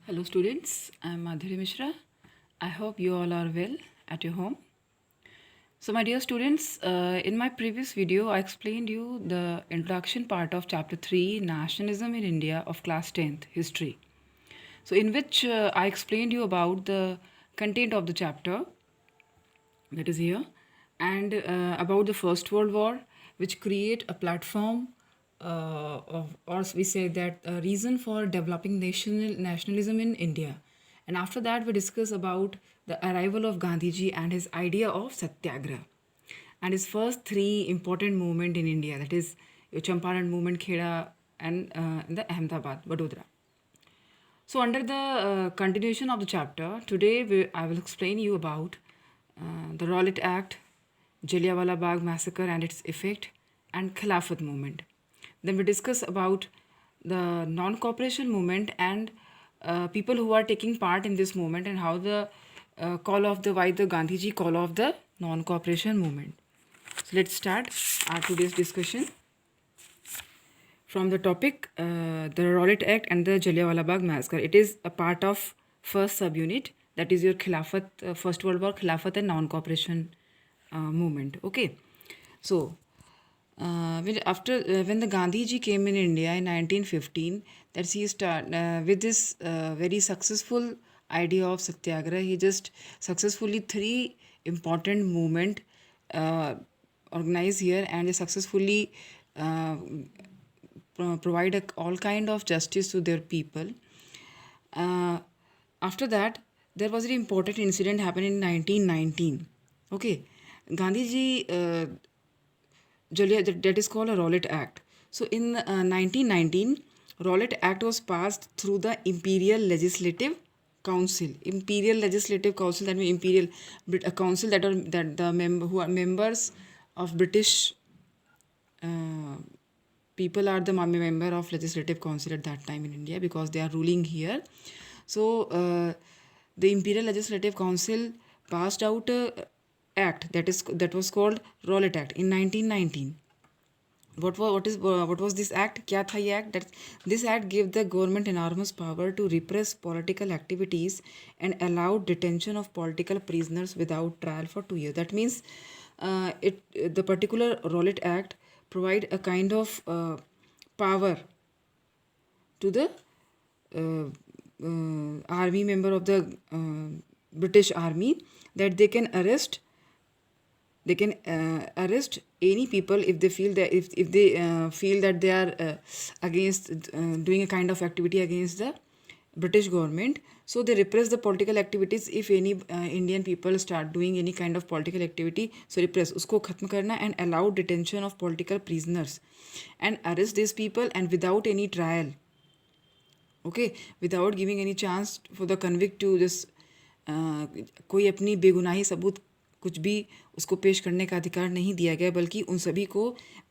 Hello students, I'm Madhuri Mishra. I hope you all are well at your home. So my dear students, in my previous video I explained you the introduction part of chapter 3 Nationalism in India of class 10th history. So in which I explained you about the content of the chapter that is here and about the First World War which create a platform or we say that a reason for developing nationalism in India. And after that we discuss about the arrival of Gandhiji and his idea of satyagraha and his first three important movement in India, that is your Champaran movement, Kheda, and the Ahmedabad, Vadodara. So, under the continuation of the chapter, today I will explain you about the Rowlatt Act, Jallianwala Bagh massacre and its effect, and Khilafat movement. Then we discuss about the non-cooperation movement and people who are taking part in this movement and how the why the Gandhiji call of the non-cooperation movement. So let's start our today's discussion from the topic the Rowlatt Act and the Jallianwala Bagh massacre. It is a part of first subunit, that is your Khilafat, First World War, Khilafat and non-cooperation movement. Okay, so when the Gandhiji came in India in 1915, that he start with this very successful idea of satyagraha. He just successfully three important movement uh, organized here and they successfully provide all kind of justice to their people. Uh, After that, there was an important incident happened in 1919. Okay, Gandhiji, that is called a Rowlatt Act. So in 1919, Rowlatt Act was passed through the Imperial Legislative Council. Imperial Legislative Council, that means Imperial a council that are that the who are members of British uh, people are the member of legislative council at that time in India because they are ruling here. So the Imperial Legislative Council passed out a act that was called Rowlatt Act in 1919. What was this act? क्या था ये act? That this act gave the government enormous power to repress political activities and allow detention of political prisoners without trial for 2 years. That means the particular Rowlatt Act provide a kind of power to the army member of the British army that they can arrest any people if they feel that if they feel that they are against doing a kind of activity against the British government. So they repress the political activities. If any Indian people start doing any kind of political activity, so repress usko khatm karna and allow detention of political prisoners and arrest these people and without any trial. Okay, without giving any chance for the convict to this कोई अपनी बेगुनाही सबूत कुछ भी उसको पेश करने का अधिकार नहीं दिया गया, बल्कि उन सभी को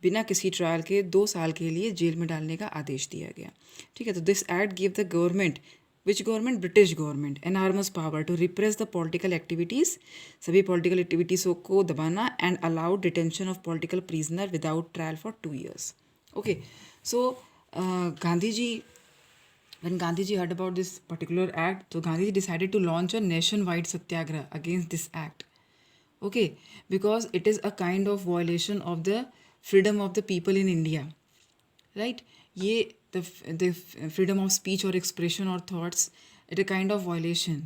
बिना किसी ट्रायल के 2 साल के लिए जेल में डालने का आदेश दिया गया. ठीक है, तो this act give the government, which government, British government, enormous power to repress the political activities, सभी पॉलिटिकल एक्टिविटीज़ को दबाना and allowed detention of political prisoner without trial for 2 years. Okay, so Gandhi ji, when Gandhiji heard about this particular act, so Gandhiji decided to launch a nationwide satyagraha against this act. Okay, because it is a kind of violation of the freedom of the people in India, right? ये the freedom of speech or expression or thoughts, it a kind of violation.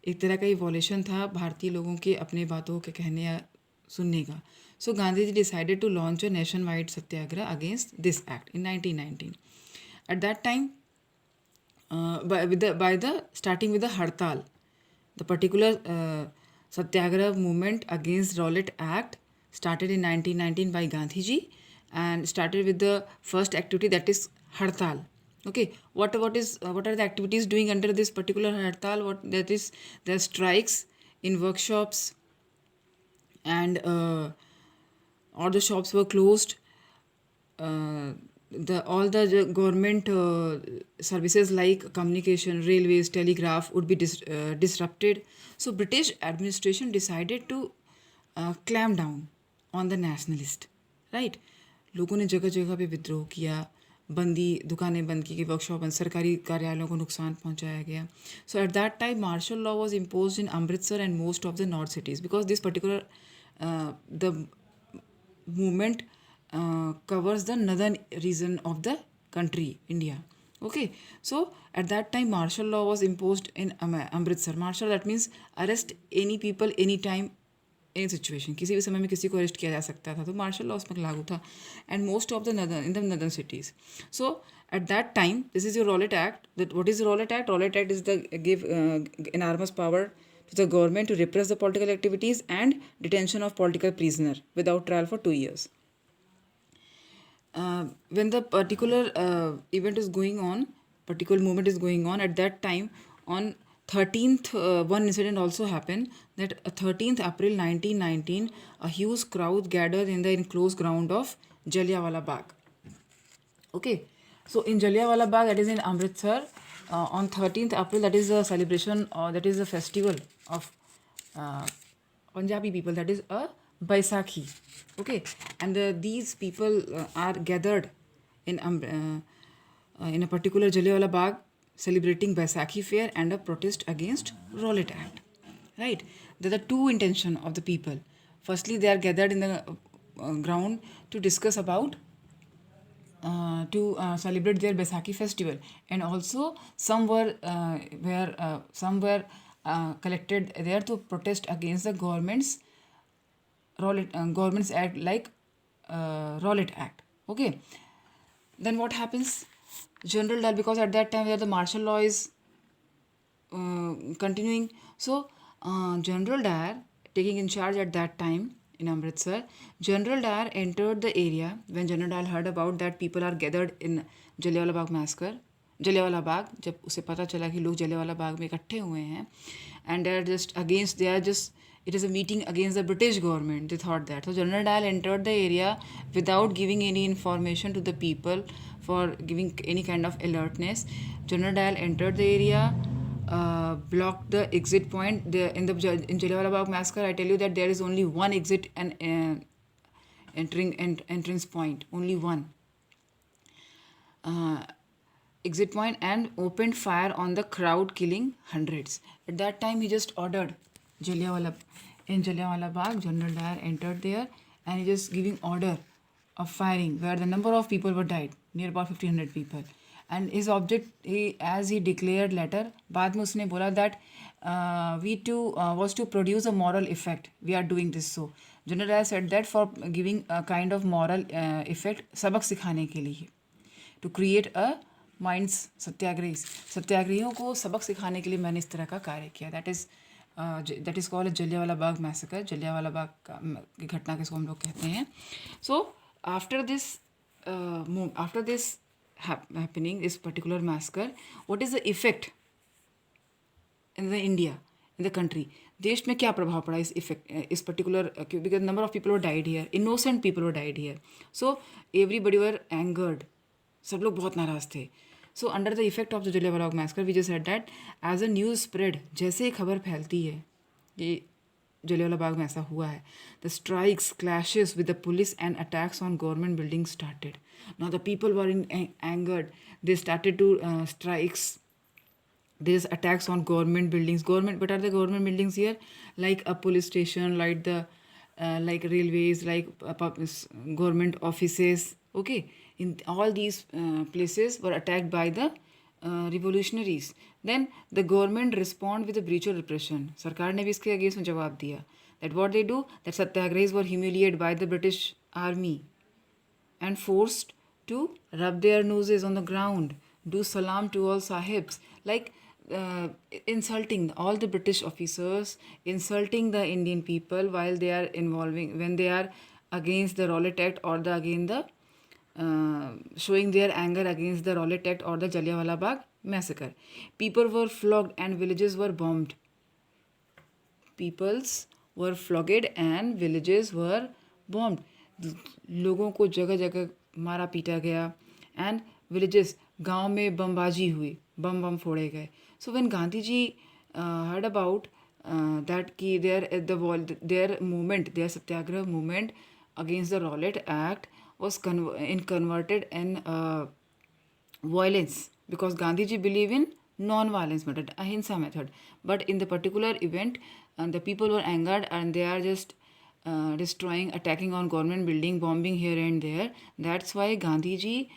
एक तरह का ये violation था भारतीय लोगों के अपने बातों के कहने या सुनने का. So Gandhiji decided to launch a nationwide satyagraha against this act in 1919. At that time, by the starting with the Hartal, the particular Satyagraha movement against Rowlatt Act started in 1919 by Gandhiji and started with the first activity, that is Hartal. Okay, what are the activities doing under this particular Hartal? What that is, the strikes in workshops and all the shops were closed. All the government services like communication, railways, telegraph would be disrupted. So British administration decided to clamp down on the nationalist, right? लोगों ने जगह जगह पे विद्रोह किया, बंदी, दुकानें बंद की गई, वर्कशॉप बंद, सरकारी कार्यालयों को नुकसान पहुंचाया गया. So at that time martial law was imposed in Amritsar and most of the north cities because this particular the movement covers the northern region of the country, India. Okay, so at that time, martial law was imposed in Amritsar. Martial, that means arrest any people, anytime, any situation. किसी भी समय में किसी को arrest किया जा सकता था, तो मार्शल लॉ उसमें लागू था. And most of the northern in the northern cities. So at that time, this is your Rowlatt Act. That what is the Rowlatt Act? Rowlatt Act is the give enormous power to the government to repress the political activities and detention of political prisoner without trial for 2 years. When the particular event is going on, particular movement is going on, at that time, on 13th, one incident also happened that 13th April 1919, a huge crowd gathered in the enclosed ground of Jallianwala Bagh. Okay, so in Jallianwala Bagh, that is in Amritsar, on 13th April, that is a celebration, or that is a festival of Punjabi people, that is a Baisakhi. Okay, and these people are gathered in a particular Jallianwala Bagh celebrating Baisakhi fair and a protest against Rowlatt Act. Right, there are two intention of the people. Firstly, they are gathered in the ground to discuss about to celebrate their Baisakhi festival, and also some were collected there to protest against the government's government's act, like Rowlatt Act. Okay, then what happens? General Dal, because at that time where the martial law is continuing, so General Dyer taking in charge at that time in Amritsar, General Dyer entered the area when General Dyer heard about that people are gathered in Jallianwala Bagh massacre. Jallianwala Bagh, जब उसे पता चला कि लोग जलियांवाला बाग में इकट्ठे हुए हैं, and they are just it is a meeting against the British government. They thought that. So General Dyer entered the area without giving any information to the people for giving any kind of alertness. General Dyer entered the area, blocked the exit point. In Jallianwala Bagh massacre, I tell you that there is only one exit and entrance point, only one exit point, and opened fire on the crowd, killing hundreds. At that time, he just ordered Jallianwala Bagh. General Dyer entered there and he just giving order of firing, where the number of people were died, near about 1500 people. And his object, as he declared later, बाद में उसने बोला that we too was to produce a moral effect. We are doing this. So General Dyer said that for giving a kind of moral effect, सबक सिखाने के लिए, to create a minds सत्याग्रहियों को सबक सिखाने के लिए मैंने इस तरह का कार्य किया. That is called Jallianwala Bagh massacre. Jallianwala Bagh की घटना किसको हम लोग कहते हैं. So after this happening, this particular massacre, what is the effect in the India, in the country? देश में क्या प्रभाव पड़ा इस particular, because number of people were died here, innocent people were died here. So everybody were angered. सब लोग बहुत नाराज थे. So under the effect of the Jallianwala Bagh massacre, we just said that as a news spread, जैसे ही खबर फैलती है ये जलियांवाला बाग में ऐसा हुआ है, the strikes, clashes with the police and attacks on government buildings started. Now the people were angered. They started to strikes. There's attacks on government buildings. What are the government buildings here? Like a police station, like the like railways, like government offices. Okay, in all these places were attacked by the revolutionaries. Then the government respond with a brutal repression. सरकार ने भी इसके against में जवाब दिया. That what they do? That satyagrahis were humiliated by the British army and forced to rub their noses on the ground, do salam to all sahibs, like insulting all the British officers, insulting the Indian people while they are when they are against the Rowlatt Act or against the showing their anger against the Rowlatt Act or the Jallianwala Bagh massacre. People were flogged and villages were bombed. Peoples were flogged and villages were bombed. लोगों को जगह जगह मारा पीटा गया, and villages, गांव में बमबाजी हुई, बम फोड़े गए. So when Gandhi ji heard about that ki their movement, their satyagraha movement against the Rowlatt Act was converted in violence, because Gandhiji believed in non-violence method, ahimsa method. But in the particular event, the people were angered and they are just destroying, attacking on government building, bombing here and there. That's why Gandhiji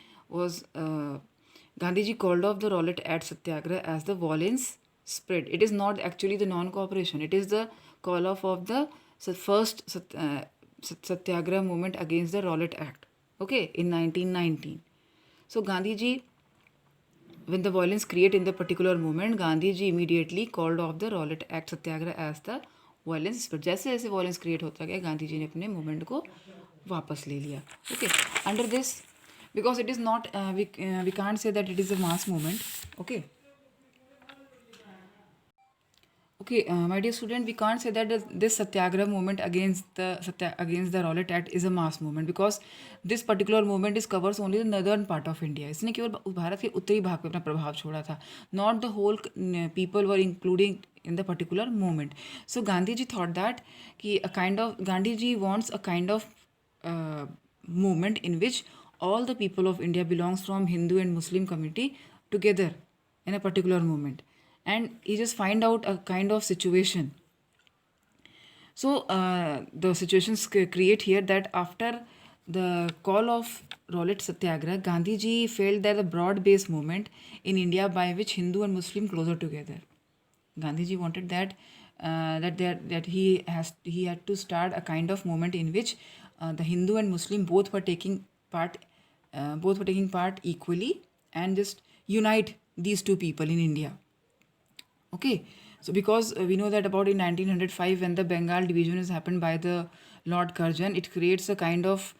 called off the Rowlatt Act Satyagraha as the violence spread. It is not actually the non-cooperation. It is the call off of the first Satyagraha movement against the Rowlatt Act. Okay, in 1919. So Gandhiji, when the violence created in the particular movement, Gandhiji immediately called off the Rowlatt Act Satyagraha as the violence spread. जैसे जैसे violence create होता गया, गांधी जी ने अपने movement को वापस ले लिया. Okay, under this, because it is not we can't say that it is a mass movement. Okay. Okay, my dear student, we can't say that this Satyagraha movement against the Rowlatt Act is a mass movement, because this particular movement is covers only the northern part of India. इसने केवल भारत के उत्तरी भाग पे अपना प्रभाव छोड़ा था. Not the whole people were including in the particular movement. So Gandhi ji thought that Gandhi ji wants a kind of movement in which all the people of India belongs from Hindu and Muslim community together in a particular movement, and he just find out a kind of situation. So the situations create here that after the call of Rowlatt Satyagraha, Gandhi ji felt that the broad-based movement in India by which Hindu and Muslim closer together. Gandhi ji wanted that he had to start a kind of movement in which the Hindu and Muslim both were taking part equally, and just unite these two people in India. Okay, so because we know that about in 1905 when the Bengal division is happened by the Lord Curzon, it creates a kind of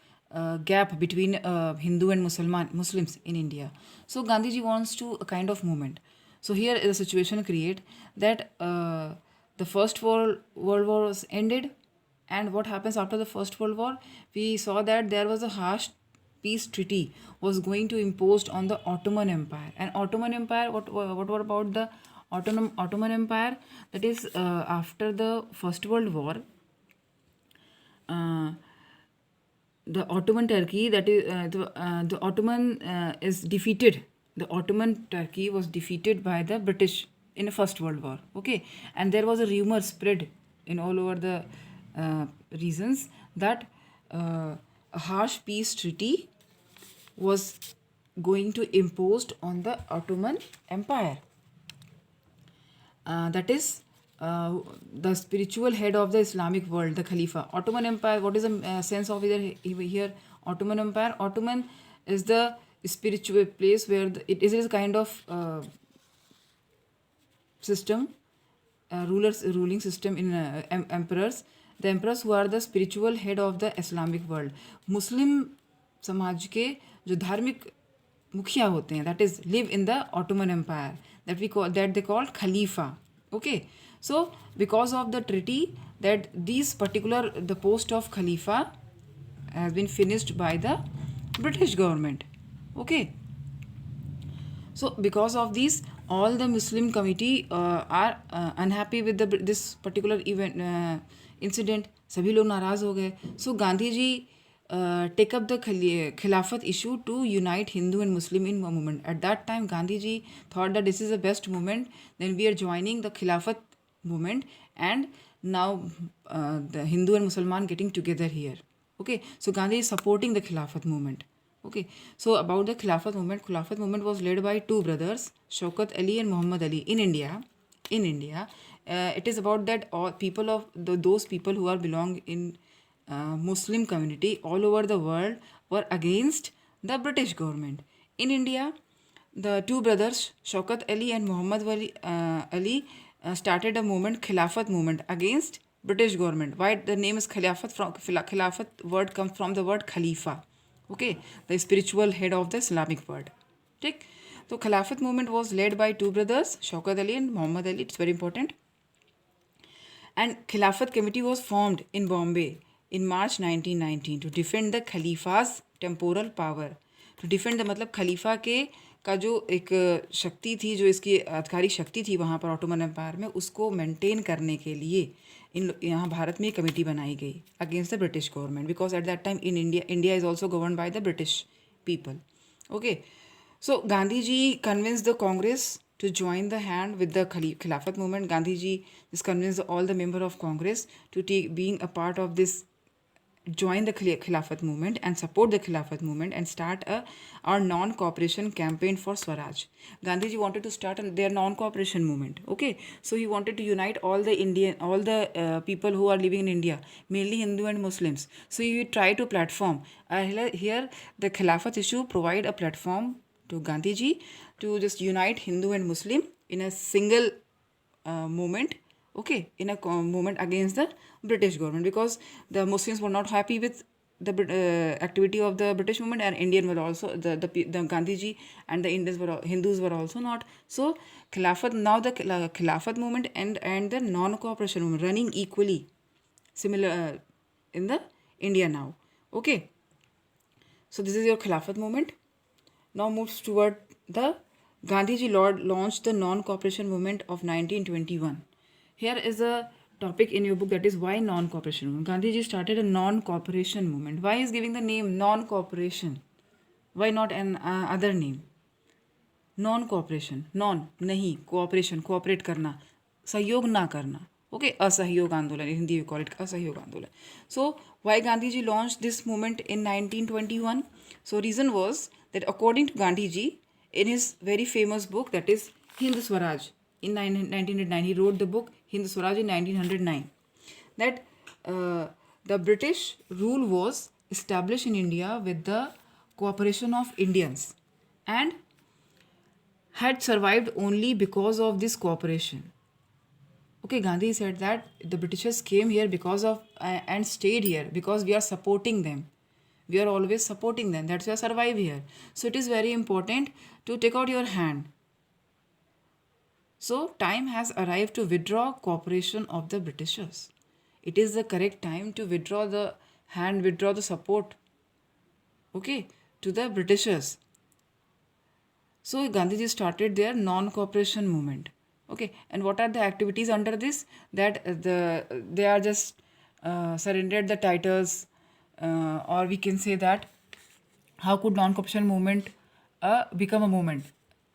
gap between Hindu and Muslims in India. So Gandhiji wants to a kind of movement. So here the situation create that the First World War was ended, and what happens after the First World War? We saw that there was a harsh peace treaty was going to imposed on the Ottoman Empire. And Ottoman Empire, what about the Ottoman Empire? That is after the First World War, the Ottoman Turkey, that is the Ottoman is defeated. The Ottoman Turkey was defeated by the British in the First World War. Okay, and there was a rumor spread in all over the regions that a harsh peace treaty was going to imposed on the Ottoman Empire. That is the spiritual head of the Islamic world, the Khalifa. Ottoman Empire, what is the sense of here? Ottoman Empire. Ottoman is the spiritual place where it is a kind of system, ruling system in emperors. The emperors who are the spiritual head of the Islamic world. Muslim समाज के जो धार्मिक मुखिया होते हैं, that is live in the Ottoman Empire, that they call Khalifa. Okay, so because of the treaty, that the post of Khalifa has been finished by the British government. Okay, so because of this, all the Muslim committee are unhappy with this particular event incident. सभी लोग नाराज हो गए. So Gandhi ji take up the Khilafat issue to unite Hindu and Muslim in one movement. At that time, Gandhiji thought that this is the best movement. Then we are joining the Khilafat movement, and now the Hindu and Musliman getting together here. Okay, so Gandhi is supporting the Khilafat movement. Okay, so about the Khilafat movement was led by two brothers, Shaukat Ali and Muhammad Ali in India. It is about that all people of those people who are belong in Muslim community all over the world were against the British government. In India, the two brothers Shaukat Ali and Muhammad Ali started a movement, Khilafat movement, against British government. Why the name is Khilafat? From Khilafat word comes from the word Khalifa. Okay, the spiritual head of the Islamic world. Okay? So Khilafat movement was led by two brothers, Shaukat Ali and Muhammad Ali. It's very important. And Khilafat committee was formed in Bombay in March 1919 to defend the Khalifa's temporal power. To defend the मतलब खलीफा के का जो एक शक्ति थी, जो इसकी आधिकारिक शक्ति थी वहाँ पर ऑटोमन एम्पायर में, उसको मेंटेन करने के लिए यहाँ भारत में एक कमेटी बनाई गई against the British government, because at that time in India is also govern by the British people. Okay, So Gandhiji convinced the Congress to join the hand with the Khilafat movement. Gandhiji just convinced all the member of Congress to take being a part of this, join the Khilafat movement and support the Khilafat movement and start our non-cooperation campaign for Swaraj. Gandhiji wanted to start their non-cooperation movement. Okay, so he wanted to unite all the people who are living in India, mainly Hindu and Muslims. So he tried to platform. Here, the Khilafat issue provide a platform to Gandhiji to just unite Hindu and Muslim in a single movement, okay, in a movement against the British government, because the Muslims were not happy with the activity of the British movement, and Indian were also the Gandhiji and the Indians were Hindus were also not. So Khilafat, now the Khilafat movement and the non-cooperation movement running equally similar in the India now. Okay, so this is your Khilafat movement. Now moves toward the Gandhiji Lord launched the non-cooperation movement of 1921. Here is a topic in your book, that is why non-cooperation movement. Gandhiji started a non-cooperation movement. Why is giving the name non-cooperation? Why not an other name? Non-cooperation, non नहीं, cooperation cooperate करना, सहयोग ना करना. Okay, असहयोग आंदोलन, in Hindi we call it असहयोग आंदोलन. So why Gandhiji launched this movement in 1921? So reason was that according to Gandhiji, in his very famous book, that is Hind Swaraj, in 1909, he wrote the book Hind Swaraj in 1909, that the British rule was established in India with the cooperation of Indians and had survived only because of this cooperation. Okay, Gandhi said that the Britishers came here because of and stayed here because we are supporting them. We are always supporting them. That's why I survive here. So it is very important to take out your hand. So time has arrived to withdraw cooperation of the Britishers. It is the correct time to withdraw the hand, withdraw the support, okay, to the Britishers. So Gandhiji started their non-cooperation movement. Okay, and what are the activities under this? That they are just surrendered the titles, or we can say that how could non-cooperation movement become a movement?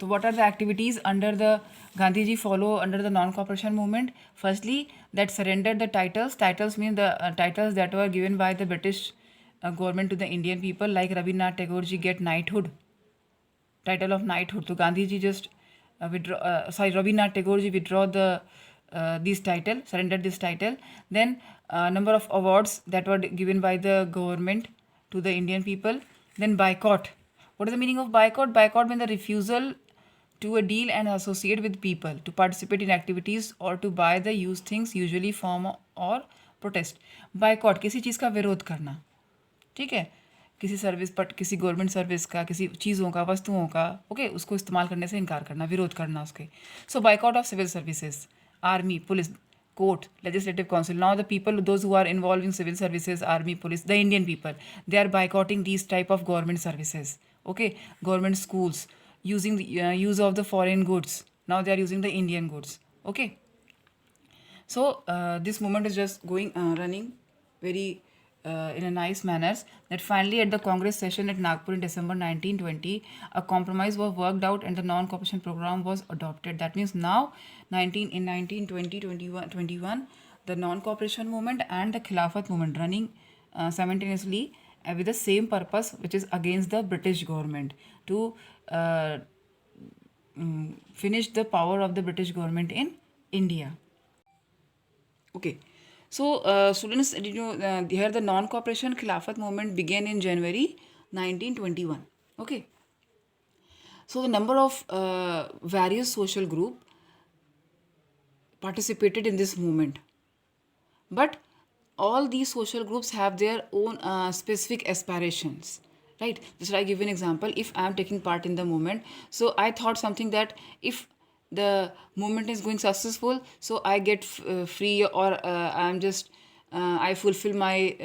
So what are the activities under the Gandhiji follow under the non-cooperation movement? Firstly, that surrendered the titles. Titles mean the titles that were given by the British government to the Indian people, like Rabindranath Tagore ji get knighthood, title of knighthood. So Gandhiji just Rabindranath Tagore ji withdraw the this title, surrendered this title. Then number of awards that were given by the government to the Indian people. Then boycott. What is the meaning of boycott? Boycott means the refusal to a deal and associate with people, to participate in activities or to buy the used things, usually form or protest. Boycott, किसी चीज़ का विरोध करना, ठीक है, किसी service पर, किसी government service का, किसी चीज़ों का, वस्तुओं का, ओके, उसको इस्तेमाल करने से इनकार करना, विरोध करना उसके. So boycott of civil services, army, police, court, legislative council. Now the people, those who are involved in civil services, army, police, the Indian people, they are boycotting these type of government services. Okay, government schools, using the use of the foreign goods. Now they are using the Indian goods. Okay, so this movement is just going running very in a nice manner, that finally at the Congress session at Nagpur in December 1920, a compromise was worked out and the non-cooperation program was adopted. That means now 1920, 21, the non-cooperation movement and the Khilafat movement running simultaneously with the same purpose, which is against the British government, to finish the power of the British government in India. Okay, so students, did you here the non-cooperation Khilafat movement began in January 1921. Okay, so the number of various social group participated in this movement, but all these social groups have their own specific aspirations, right? Just like I give you an example. If I am taking part in the movement, so I thought something that if the movement is going successful, so I get free, or I'm just I fulfill my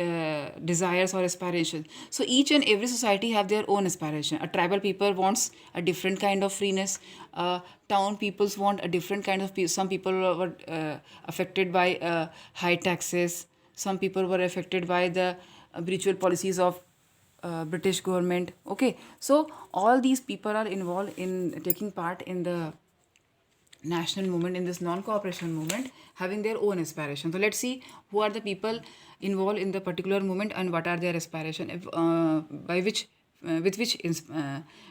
desires or aspirations. So each and every society have their own aspiration. A tribal people wants a different kind of freeness. Town peoples want a different kind of some people were affected by high taxes. Some people were affected by the spiritual policies of British government. Okay, so all these people are involved in taking part in the national movement, in this non-cooperation movement, having their own aspiration. So let's see who are the people involved in the particular movement and what are their aspiration, if, by which with which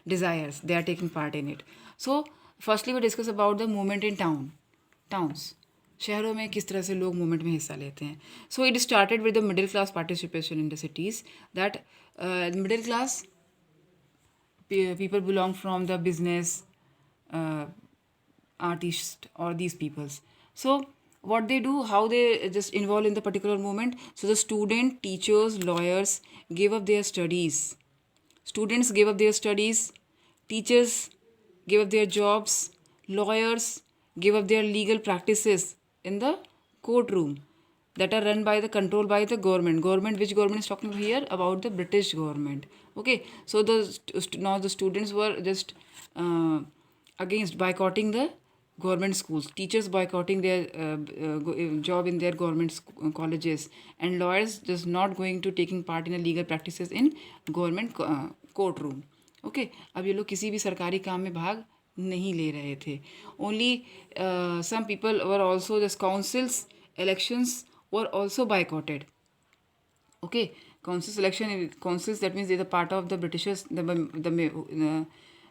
desires they are taking part in it. So firstly we discuss about the movement in towns. शहरों में किस तरह से लोग movement में हिस्सा लेते हैं. So it started with the middle class participation in the cities. That middle class people belong from the business, artists, or these peoples. So what they do, how they just involve in the particular movement. So the student, teachers, lawyers gave up their studies. Students gave up their studies, teachers gave up their jobs, lawyers gave up their legal practices in the courtroom that are run by the controlled by the government. Which government is talking here about? The British government. Okay, so now the students were just against boycotting the government schools, teachers boycotting their job in their colleges, and lawyers just not going to taking part in the legal practices in government courtroom. Okay, अब ये लोग किसी भी सरकारी काम में भाग नहीं ले रहे थे. Only some people were also, just councils elections were also boycotted. Okay, councils, that means they're the part of the Britishers.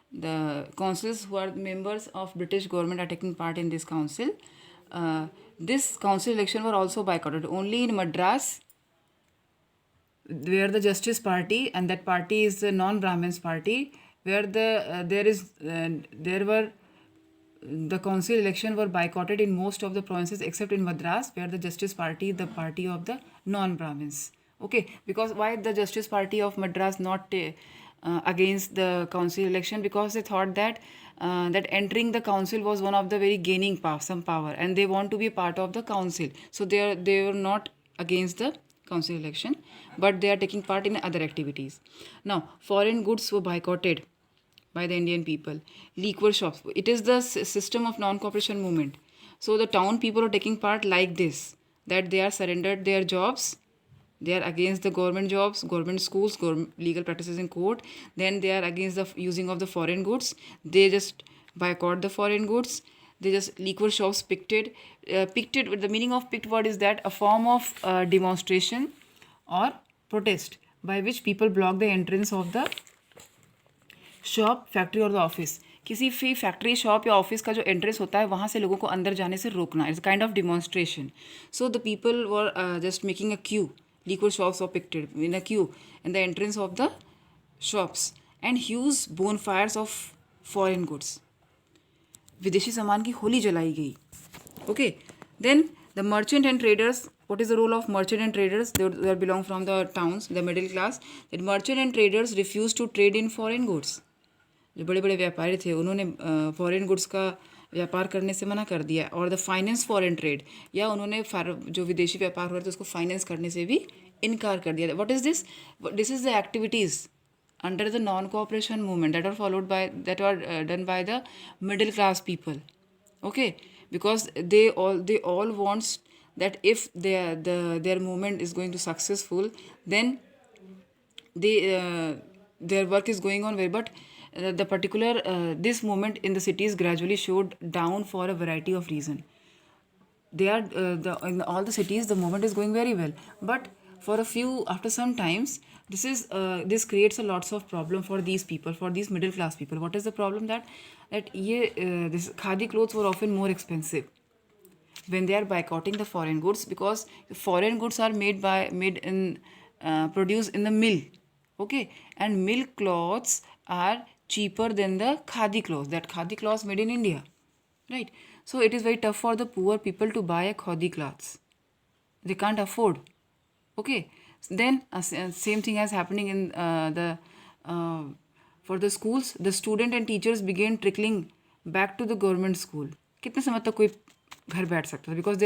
The councils who are members of British government are taking part in this council. This council election were also boycotted. Only in Madras, where the Justice Party, and that party is the non-Brahmins party, where there were the council election were boycotted in most of the provinces except in Madras, where the Justice Party is the party of the non-Brahmins. Okay, because why the Justice Party of Madras not against the council election? Because they thought that that entering the council was one of the very gaining some power, and they want to be part of the council. So they were not against the council election, but they are taking part in other activities. Now, foreign goods were boycotted by the Indian people. Liquor shops. It is the system of non-cooperation movement. So the town people are taking part like this, that they are surrendered their jobs. They are against the government jobs, government schools, legal practices in court. Then they are against the using of the foreign goods. They just boycott the foreign goods. They just liquor shops picketed. Picketed, the meaning of picket word is that a form of demonstration or protest by which people block the entrance of the shop, factory और the office. किसी भी factory, shop या office का जो entrance होता है वहाँ से लोगों को अंदर जाने से रोकना. It's kind of demonstration. So the people were just making a Q. liquor shops were picked in a queue in the entrance of the shops, and huge bonfires of foreign goods. विदेशी सामान की होली जलाई गई. Okay, then the merchant and traders. What is the role of merchant and traders? They belong from the towns, the middle class. That merchant and traders refused to trade in foreign goods. जो बड़े बड़े व्यापारी थे उन्होंने foreign goods का व्यापार करने से मना कर दिया. और द फाइनेंस फॉरेन ट्रेड, या उन्होंने जो विदेशी व्यापार हो रहा था उसको फाइनेंस करने से भी इनकार कर दिया. What is this? This is the activities under the non cooperation movement that are done by the middle class people. Okay, because they all wants that if their movement is going to successful, then their work is going on very. But the particular this movement in the cities gradually showed down for a variety of reason. They are in all the cities the movement is going very well, but for a few, after some times, this creates a lots of problem for these people, for these middle class people. What is the problem? That this khadi clothes were often more expensive when they are boycotting the foreign goods, because foreign goods are produced in the mill. Okay, and mill cloths are cheaper than the khadi clothes. That khadi cloths made in India, right? So it is very tough for the poor people to buy a khadi clothes. They can't afford. Okay, then same thing is happening in for the schools. The student and teachers began trickling back to the government school. कितने समय तक कोई घर बैठ सकता था? Because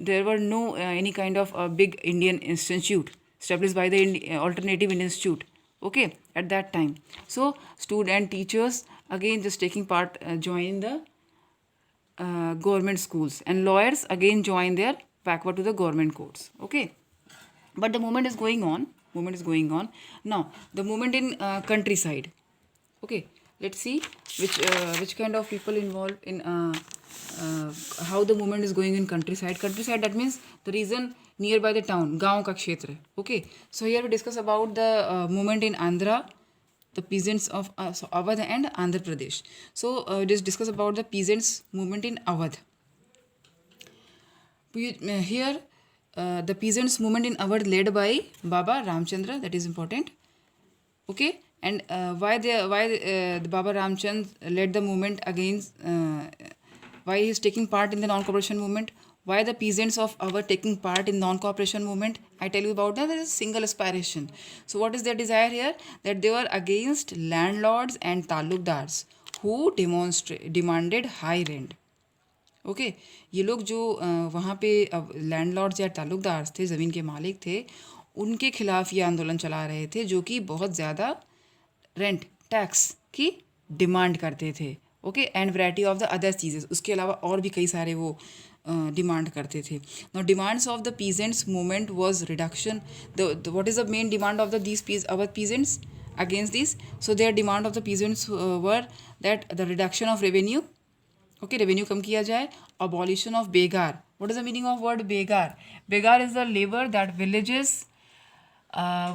there were no any kind of big Indian institute established by the Alternative Indian Institute. Okay, at that time. So student and teachers again just taking part, join the government schools, and lawyers again join their backward to the government courts. Okay, but the movement is going on. movement is going on. Now, the movement in countryside. Okay, let's see which kind of people involved in how the movement is going in countryside. Countryside, that means the region nearby the town, गांव का क्षेत्र. Okay, so here we discuss about the movement in Andhra, the peasants of Awadh and Andhra Pradesh. So just discuss about the peasants movement in Awadh. Here the peasants movement in Awadh led by Baba Ramchandra, that is important. Okay, and why the Baba Ramchand led the movement against, why he is taking part in the non-cooperation movement, why the peasants of Awadh taking part in non-cooperation movement. I tell you about that. There is single aspiration. So what is their desire here? That they were against landlords and talukdars who demanded high rent. Okay ये लोग जो वहाँ पे landlords या ताल्लुकदार थे, ज़मीन के मालिक थे, उनके खिलाफ ये आंदोलन चला रहे थे, जो कि बहुत ज़्यादा रेंट टैक्स की डिमांड करते थे. Okay, and variety of the other चीज़ेस, उसके अलावा और भी कई सारे वो डिमांड करते थे. Now demands of the peasants movement was reduction. What is the main demand of the these our peasants against this? So their demand of the peasants were that the reduction of revenue. Okay, revenue कम किया जाए. Abolition of begar. What is the meaning of word begar? Begar is the labor that villages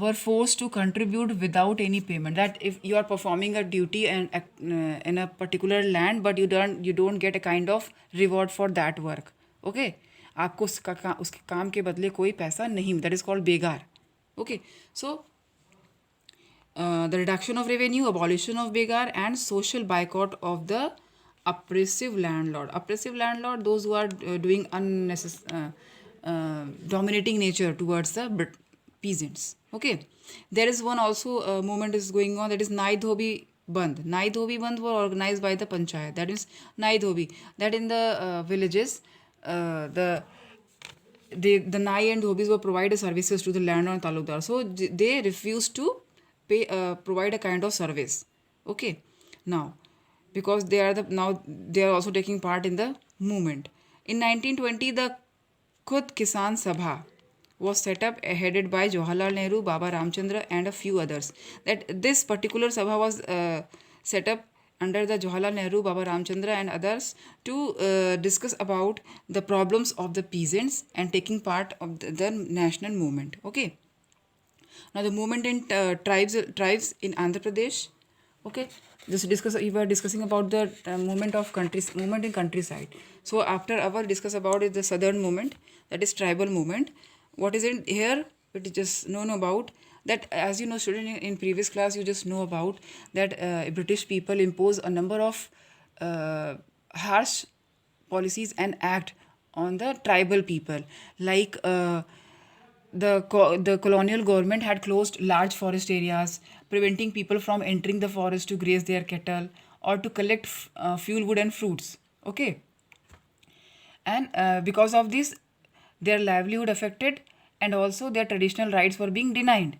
were forced to contribute without any payment. That if you are performing a duty and in a particular land, but you don't get a kind of reward for that work. Okay, आपको उसके काम के बदले कोई पैसा नहीं. That is called begar. Okay, so the reduction of revenue, abolition of begar, and social boycott of the oppressive landlord. Oppressive landlord, those who are doing unnecessary, dominating nature towards the peasants. Okay, there is one also movement is going on, that is Nai Dhobi Bandh. Nai Dhobi Bandh were organized by the panchayat. That is Nai Dhobi. That in the villages, the Nai and Dhobis were provided services to the landlord and talukdar. So they refused to provide a kind of service. Okay, now because they are also taking part in the movement. In 1920, the Khud Kisan Sabha was set up, headed by Jawaharlal Nehru, Baba Ramchandra, and a few others. That this particular Sabha was set up under the Jawaharlal Nehru, Baba Ramchandra, and others to discuss about the problems of the peasants and taking part of the national movement. Okay. Now the movement in tribes in Andhra Pradesh. Okay, we were discussing about the movement in countryside. So after our discuss about is the southern movement, that is tribal movement. What is it here? It is just known about that, as you know, student, in previous class you just know about that British people impose a number of harsh policies and act on the tribal people, like the colonial government had closed large forest areas, preventing people from entering the forest to graze their cattle or to collect fuel wood and fruits. Okay, and because of this, their livelihood affected, and also their traditional rights were being denied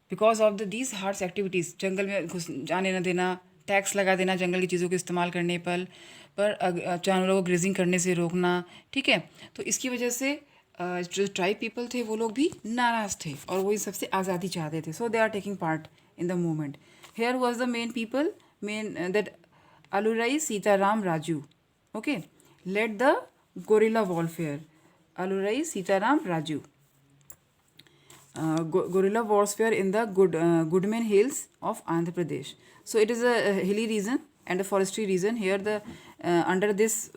because of these harsh activities. जंगल में घुस जाने न देना, tax लगा देना जंगल की चीज़ों को इस्तेमाल करने पर जानवरों को ग्रेजिंग करने से रोकना. ठीक है, तो इसकी वजह से जो ट्राइब पीपल थे वो लोग भी नाराज़ थे और वो इस सबसे आज़ादी चाहते थे. So they are taking part in the movement. Here was the man that Alurai Sitaram Raju. Okay, led the guerrilla warfare. Alurai Sitaram Raju. Guerrilla warfare in the Goodman Hills of Andhra Pradesh. So it is a hilly region and a forestry region. Here under this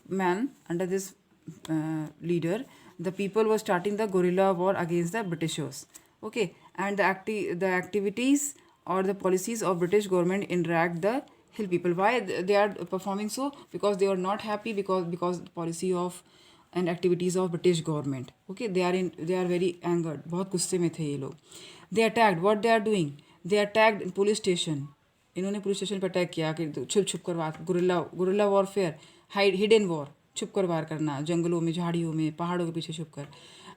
leader, the people were starting the guerrilla war against the Britishers. Okay, and the activities or the policies of British government enraged the hill people. Why they are performing so? Because they are not happy because the policy of and activities of British government. Okay, they are very angered. बहुत गुस्से में थे ये लोग. They attacked. What they are doing? They attacked police station. इन्होंने police station पर attack किया कि छुप कर गुरिल्ला वॉरफेयर, हिडन वॉर, छुप कर वार करना जंगलों में, झाड़ियों में, पहाड़ों के पीछे छुप कर.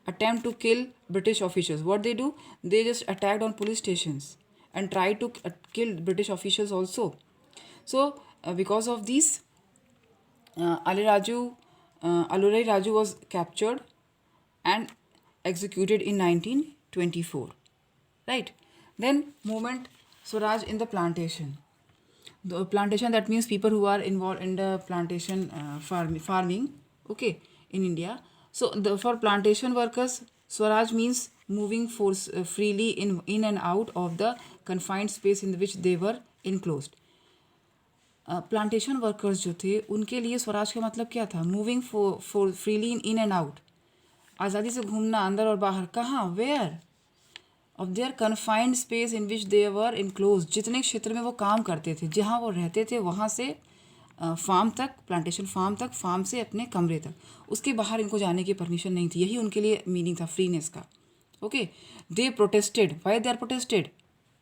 Attempt to kill British officials. What they do? They just attacked on police stations and tried to kill British officials also. So because of this, Alurai Raju was captured and executed in 1924. right? Then movement Swaraj in the plantation. The plantation, that means people who are involved in the plantation farming, okay, in India. So for plantation workers, Swaraj means moving force freely in and out of the confined space in which they were enclosed. Plantation workers जो थे उनके लिए स्वराज का मतलब क्या था? Moving for freely in and out, आज़ादी से घूमना अंदर और बाहर. कहाँ? Where? Of their confined space in which they were enclose. जितने क्षेत्र में वो काम करते थे, जहाँ वो रहते थे, वहाँ से फार्म तक, प्लांटेशन फार्म तक, फार्म से अपने कमरे तक, उसके बाहर इनको जाने की परमिशन नहीं थी. यही उनके लिए मीनिंग था फ्रीनेस का. Okay, they protested. Why they are protested?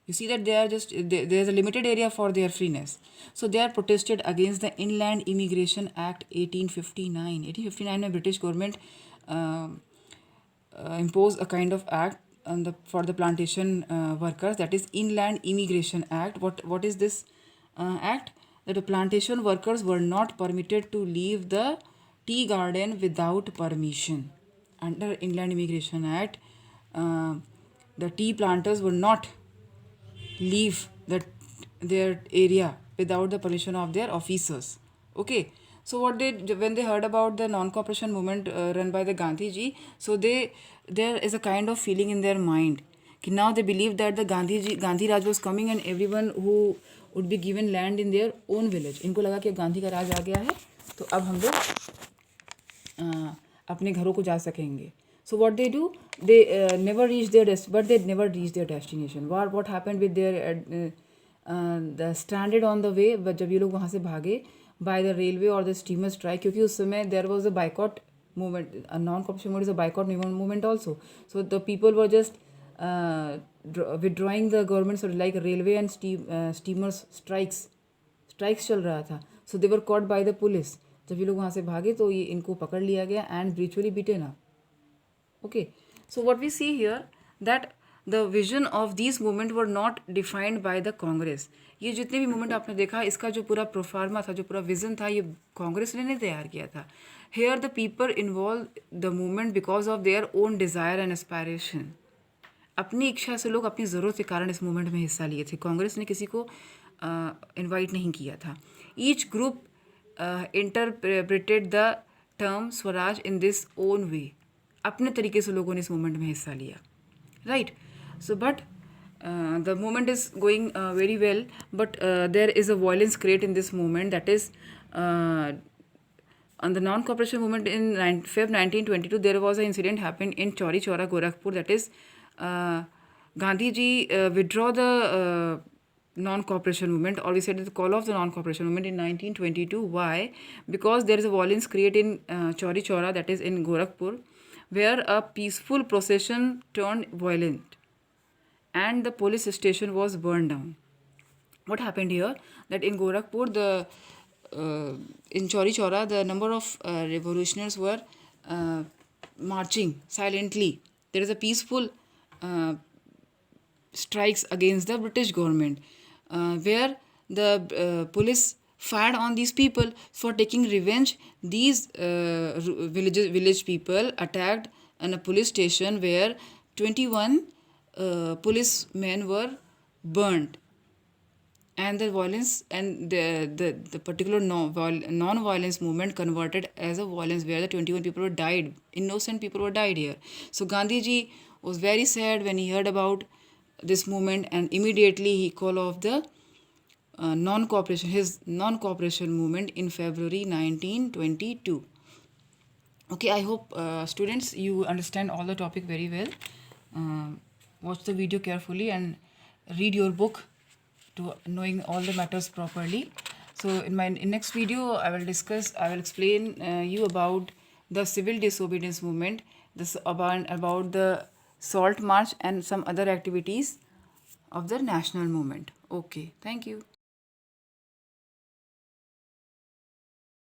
You see that they are just there's a limited area for their freeness. So they are protested against the Inland Immigration Act 1859. 1859 में British government imposed a kind of act for the plantation workers, that is Inland Immigration Act. What is this act? That the plantation workers were not permitted to leave the tea garden without permission. Under Inland Immigration Act, the tea planters were not leave their area without the permission of their officers. Okay, so what they, when they heard about the non-cooperation movement run by the Gandhi ji, so there is a kind of feeling in their mind कि now they believe that the Gandhi Raj was coming and everyone who would be given land in their own village. इनको लगा कि गांधी का राज आ गया है, तो अब हम लोग अपने घरों को जा सकेंगे. So what they do, they never reach their destination. What happened with their the stranded on the way, जब ये लोग वहाँ से भागे by the railway or the steamer strike, क्योंकि उस समय there was a boycott movement. A non-cooperation movement is a boycott movement also. So the people were just withdrawing the government, so like railway and steamers strikes चल रहा था. So they were caught by the police. जब ये लोग वहाँ से भागे तो ये इनको पकड़ लिया गया and brutally beaten up. Okay, so what we see here, that the vision of these movement were not defined by the Congress. ये जितने भी मूवमेंट आपने देखा, इसका जो पूरा प्रोफार्मा था, जो पूरा विजन था, ये कांग्रेस ने नहीं तैयार किया था. Here the people involved the movement because of their own desire and aspiration. अपनी इच्छा से लोग अपनी ज़रूरत के कारण इस मूवमेंट में हिस्सा लिए थे. कांग्रेस ने किसी को इनवाइट नहीं किया था. Each group interpreted the term Swaraj in this own way. अपने तरीके से लोगों ने इस मूवमेंट में हिस्सा लिया, right. So but the movement is going very well, but there is a violence create in this movement, that is on the non-cooperation movement in Feb 1922. There was an incident happened in Chauri Chaura, Gorakhpur, that is Gandhi ji withdraw the non-cooperation movement, or we said the call of the non-cooperation movement in 1922. Why? Because there is a violence created in Chauri Chaura, that is in Gorakhpur, where a peaceful procession turned violent and the police station was burned down. What happened here? That in Gorakhpur, in Chauri Chaura, the number of revolutionaries were marching silently. There is a peaceful strikes against the British government, where the police fired on these people for taking revenge. These village people attacked in a police station where 21 policemen were burned, and the violence and the particular non-violence movement converted as a violence, where the 21 people were died, innocent people were died here. So Gandhi ji was very sad when he heard about this movement, and immediately he called off the his non-cooperation movement in February 1922. Okay, I hope students, you understand all the topic very well. Watch the video carefully and read your book to knowing all the matters properly. So in my next video, I will explain you about the civil disobedience movement, about the Salt March and some other activities of the national movement. Okay, thank you.